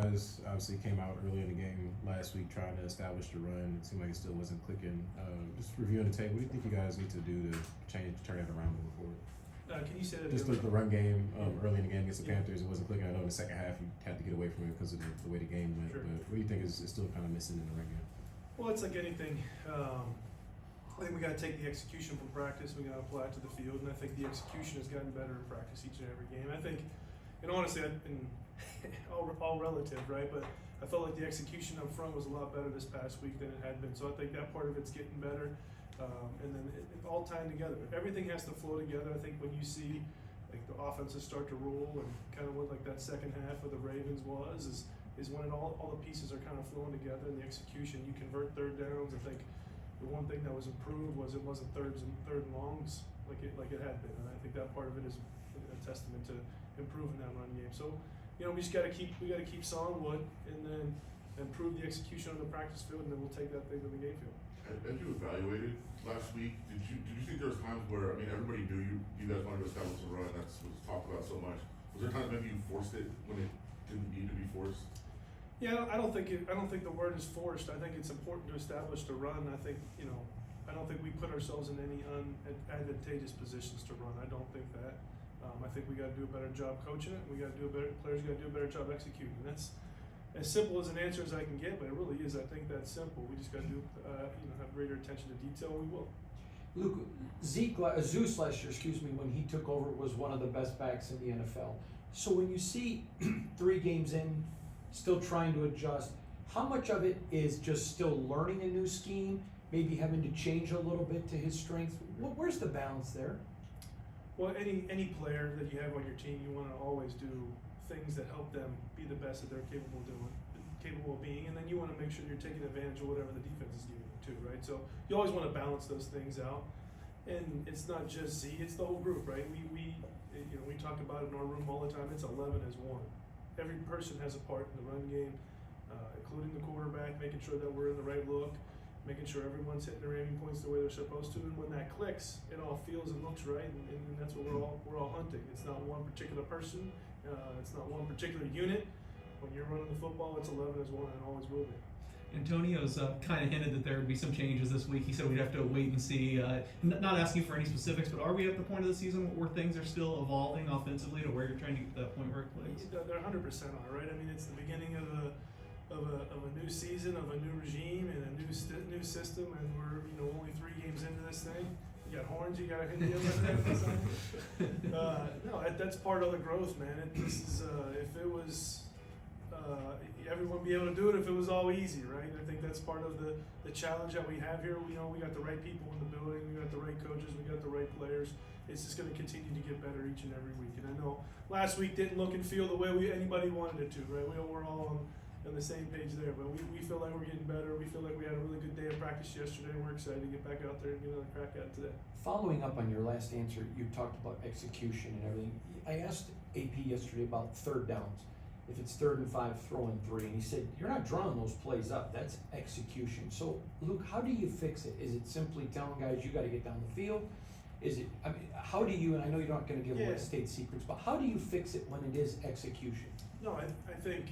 guys obviously came out early in the game last week trying to establish the run. It seemed like it still wasn't clicking. Just reviewing the tape, what do you think you guys need to do to turn it around moving forward? Can you say that Just again? the run game early in the game against the Panthers, it wasn't clicking. I know in the second half you had to get away from it because of the way the game went. Sure. But what do you think is still kind of missing in the run game? Well, it's like anything. I think we got to take the execution from practice. We got to apply it to the field, and I think the execution has gotten better in practice each and every game. I think, and honestly, and all relative, right? But I felt like the execution up front was a lot better this past week than it had been. So I think that part of it's getting better, and then it all tying together. Everything has to flow together. I think when you see like the offenses start to roll and kind of what like that second half of the Ravens is when all the pieces are kind of flowing together and the execution. You convert third downs. I think the one thing that was improved was it wasn't third and longs like it had been, and I think that part of it is a testament to improving that run game. So, we just gotta keep sawing wood and then improve the execution on the practice field, and then we'll take that thing to the game field. As you evaluated last week, did you think there was times where everybody knew you guys wanted to establish a run? That's what's talked about so much. Was there times maybe you forced it when it didn't need to be forced? Yeah, I don't think the word is forced. I think it's important to establish the run. I think I don't think we put ourselves in any advantageous positions to run. I don't think that. I think we got to do a better job coaching it. Players got to do a better job executing. That's as simple as an answer as I can get, but it really is. I think that's simple. We just got to do have greater attention to detail. We will. Luke, Zeus last year, when he took over, was one of the best backs in the NFL. So when you see 3 games in, still trying to adjust, how much of it is just still learning a new scheme, maybe having to change a little bit to his strengths? Where's the balance there? Well, any player that you have on your team, you want to always do things that help them be the best that they're capable of being, and then you want to make sure you're taking advantage of whatever the defense is giving you too, right? So you always want to balance those things out, and it's not just Z, it's the whole group, right? We talk about it in our room all the time. It's 11 as one. Every person has a part in the run game, including the quarterback, making sure that we're in the right look, making sure everyone's hitting their aiming points the way they're supposed to, and when that clicks, it all feels and looks right, and that's what we're all hunting. It's not one particular person, it's not one particular unit. When you're running the football, it's 11 as one, and always will be. Antonio's kind of hinted that there would be some changes this week. He said we'd have to wait and see. Not asking for any specifics, but are we at the point of the season where things are still evolving offensively to where you're trying to get to that point where it clicks? They're 100% are, right? I mean, it's the beginning of a new season, of a new regime, and a new system, and we're only 3 games into this thing. You got horns, you got to hit the other. No, that's part of the growth, man. This is if it was. Everyone be able to do it if it was all easy, right? I think that's part of the challenge that we have here. We know we got the right people in the building, we got the right coaches, we got the right players. It's just going to continue to get better each and every week. And I know last week didn't look and feel the way anybody wanted it to, right? We're all on the same page there, but we feel like we're getting better. We feel like we had a really good day of practice yesterday. We're excited to get back out there and get another crack at it today. Following up on your last answer, you talked about execution and everything. I asked AP yesterday about third downs. If it's 3rd and 5, throw in 3. And he said, you're not drawing those plays up. That's execution. So, Luke, how do you fix it? Is it simply telling guys you got to get down the field? How do you, and I know you're not going to give away state secrets, but how do you fix it when it is execution? No, I think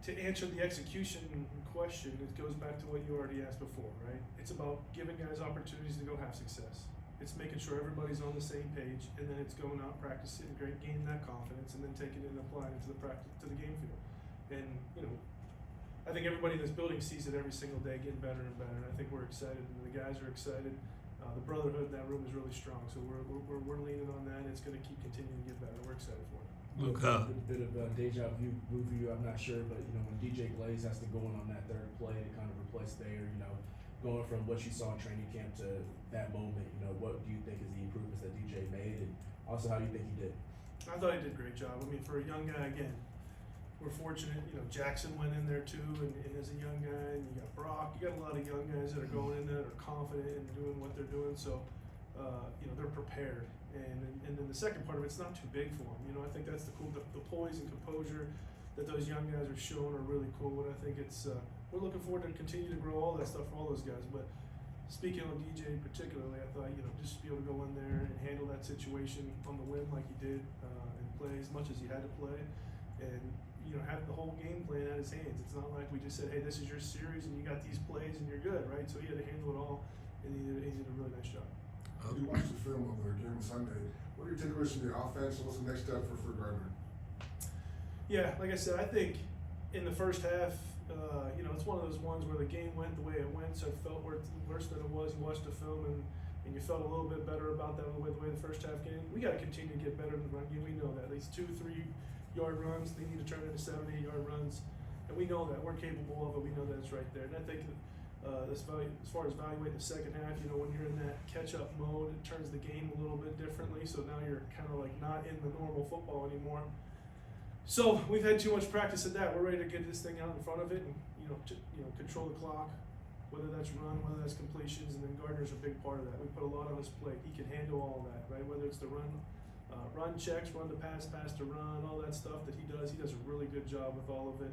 to answer the execution question, it goes back to what you already asked before, right? It's about giving guys opportunities to go have success. It's making sure everybody's on the same page, and then it's going out, practicing, gaining that confidence, and then taking it and applying it to the game field. And I think everybody in this building sees it every single day, getting better and better. And I think we're excited, and the guys are excited. The brotherhood in that room is really strong, so we're leaning on that. It's going to keep continuing to get better. We're excited for it. Luke, a bit of deja vu for you, I'm not sure, but when DJ Glaze has to go in on that 3rd play to kind of replace Thayer, going from what you saw in training camp to that moment, what do you think is the improvements that DJ made, and also how do you think he did? I thought he did a great job. I mean, for a young guy, again, we're fortunate. Jackson went in there too, and as a young guy, and you got Brock. You got a lot of young guys that are going in there that are confident in doing what they're doing. So, they're prepared. And then the second part of it's not too big for them. I think that's the poise and composure that those young guys are showing are really cool. And I think it's we're looking forward to continue to grow all that stuff for all those guys. But speaking on DJ particularly, I thought just to be able to go in there and handle that situation on the whim like he did, and play as much as he had to play, and have the whole game plan at his hands. It's not like we just said, hey, this is your series and you got these plays and you're good, right? So he had to handle it all, and he did a really nice job. You watched the film of the game on Sunday. What are your takeaways from the offense? What's the next step for Gardner? Yeah, like I said, I think in the first half, it's one of those ones where the game went the way it went, so it felt worse than it was. You watched the film and you felt a little bit better about that the way the first half game. We got to continue to get better in the run game. We know that. These 2-3 yard runs, they need to turn into 7-8 yard runs, and we know that. We're capable of it. We know that it's right there. And I think as far as evaluating the second half, when you're in that catch-up mode, it turns the game a little bit differently. So now you're kind of like not in the normal football anymore. So we've had too much practice at that. We're ready to get this thing out in front of it and control the clock, whether that's run, whether that's completions, and then Gardner's a big part of that. We put a lot on his plate. He can handle all that, right? Whether it's the run checks, run to pass to run, all that stuff that he does a really good job with all of it.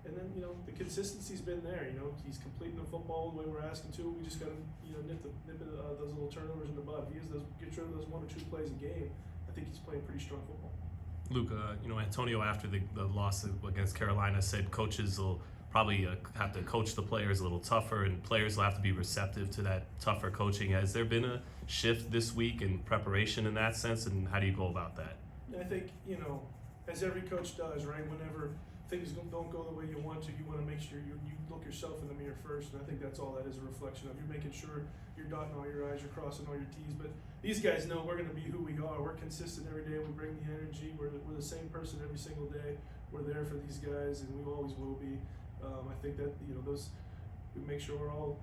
And then the consistency's been there. He's completing the football the way we're asking to. We just got to nip those little turnovers in the bud. If he gets rid of those 1 or 2 plays a game, I think he's playing pretty strong football. Luke, Antonio after the loss against Carolina said coaches will probably have to coach the players a little tougher, and players will have to be receptive to that tougher coaching. Has there been a shift this week in preparation in that sense, and how do you go about that? I think, as every coach does, right, whenever things don't go the way you want to make sure you look yourself in the mirror first, and I think that's all that is a reflection of. You're making sure you're dotting all your I's, you're crossing all your T's, but these guys know we're going to be who we are. We're consistent every day. We bring the energy. We're the same person every single day. We're there for these guys, and we always will be. I think that we make sure we're all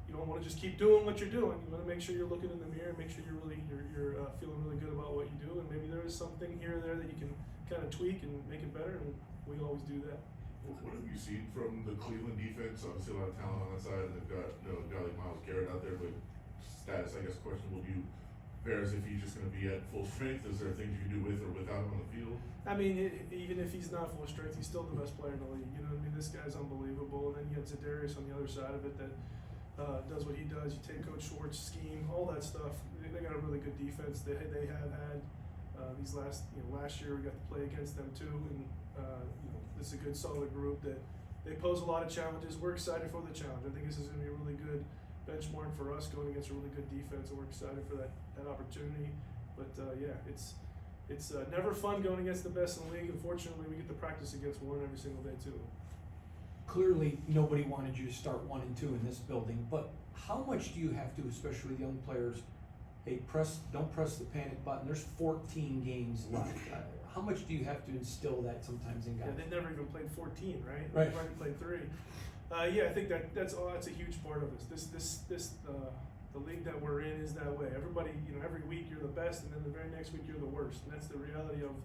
you don't want to just keep doing what you're doing. You want to make sure you're looking in the mirror, make sure you're feeling really good about what you do, and maybe there is something here or there that you can kind of tweak and make it better, and we always do that. What have you seen from the Cleveland defense? Obviously, a lot of talent on that side, and they've got a guy like Myles Garrett out there, but status, I guess, questionable. Do you fare as if he's just going to be at full strength? Is there things you can do with or without him on the field? I mean, even if he's not full strength, he's still the best player in the league. You know what I mean? This guy's unbelievable. And then you have Za'Darius on the other side of it that does what he does. You take Coach Schwartz's scheme, all that stuff. They got a really good defense. They have had these last year we got to play against them too, and this is a good solid group that they pose a lot of challenges. We're excited for the challenge. I think this is going to be a really good benchmark for us going against a really good defense, and we're excited for that opportunity. But it's never fun going against the best in the league. Unfortunately, we get to practice against one every single day too. Clearly, nobody wanted you to start 1 and 2 in this building, but how much do you have to, especially with young players, hey, don't press the panic button. There's 14 games left. How much do you have to instill that sometimes in guys? Yeah, they never even played 14, right? Right. They've already played 3. I think that's a huge part of this. The league that we're in is that way. Everybody, every week you're the best, and then the very next week you're the worst, and that's the reality of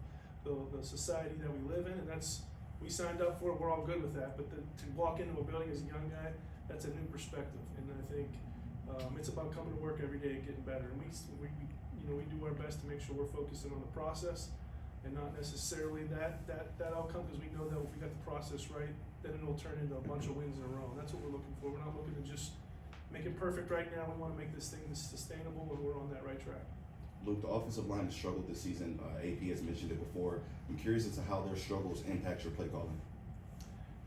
the society that we live in, and we signed up for it. We're all good with that, but to walk into a building as a young guy, that's a new perspective, and I think it's about coming to work every day and getting better, and we do our best to make sure we're focusing on the process and not necessarily that outcome, because we know that if we got the process right, then it'll turn into a bunch of wins in a row. And that's what we're looking for. We're not looking to just make it perfect right now. We want to make this thing sustainable, and we're on that right track. Luke, the offensive line has struggled this season. AP has mentioned it before. I'm curious as to how their struggles impact your play calling.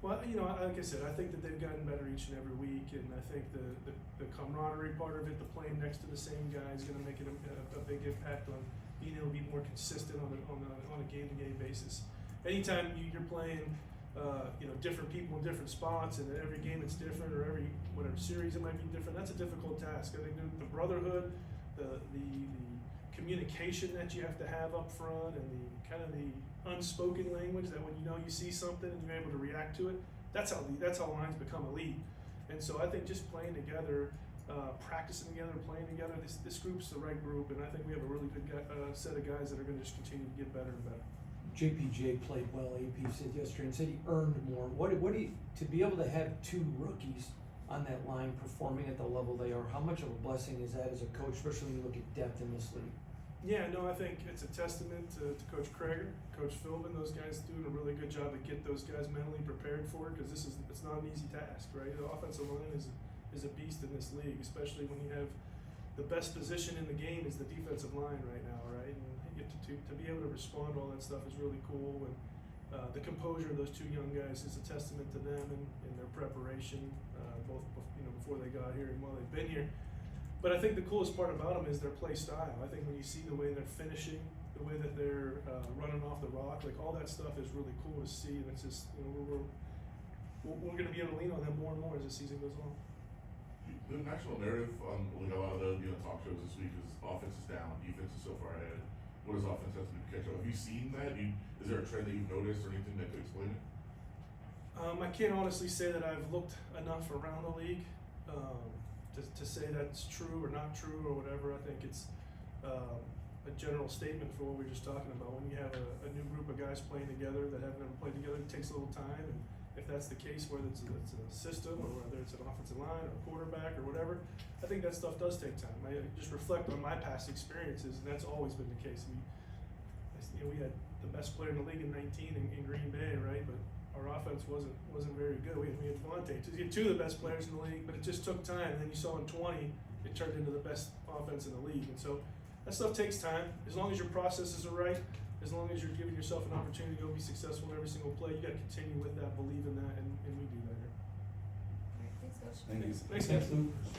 Well, like I said, I think that they've gotten better each and every week, and I think the camaraderie part of it, the playing next to the same guy, is going to make it a big impact on being able to be more consistent on a game-to-game basis. Anytime you're playing, different people in different spots, and every game it's different, or every whatever series it might be different, that's a difficult task. I think the brotherhood, the communication that you have to have up front, and the kind of the unspoken language that when you see something and you're able to react to it, that's how lines become elite. And so I think just playing together, practicing together, playing together, this group's the right group, and I think we have a really good set of guys that are going to just continue to get better and better. JPJ played well, AP said yesterday, and said he earned more. What do you, to be able to have 2 rookies on that line performing at the level they are, how much of a blessing is that as a coach, especially when you look at depth in this league? Yeah, no, I think it's a testament to Coach Krager, Coach Philbin. Those guys doing a really good job to get those guys mentally prepared for it, because it's not an easy task, right? The offensive line is a beast in this league, especially when you have the best position in the game is the defensive line right now, right? And to be able to respond to all that stuff is really cool. And the composure of those two young guys is a testament to them and their preparation, both before they got here and while they've been here. But I think the coolest part about them is their play style. I think when you see the way they're finishing, the way that they're running off the rock, like all that stuff is really cool to see. And it's just we're going to be able to lean on them more and more as the season goes on. The national narrative on a lot of the talk shows this week is offense is down, defense is so far ahead. What does offense have to do to catch up? Have you seen that? Is there a trend that you've noticed or anything that could explain it? I can't honestly say that I've looked enough around the league to say that's true or not true or whatever. I think it's a general statement for what we were just talking about. When you have a new group of guys playing together that have never played together, it takes a little time. And if that's the case, whether it's a system or whether it's an offensive line or a quarterback or whatever, I think that stuff does take time. I just reflect on my past experiences, and that's always been the case. We had the best player in the league in 19 in Green Bay, right? But our offense wasn't very good. We had Devontae, two of the best players in the league, but it just took time. And then you saw in 20, it turned into the best offense in the league. And so that stuff takes time. As long as your processes are right, as long as you're giving yourself an opportunity to go be successful in every single play, you got to continue with that, believe in that, and we do that here. Thank you. Thanks, Thanks, guys. Luke.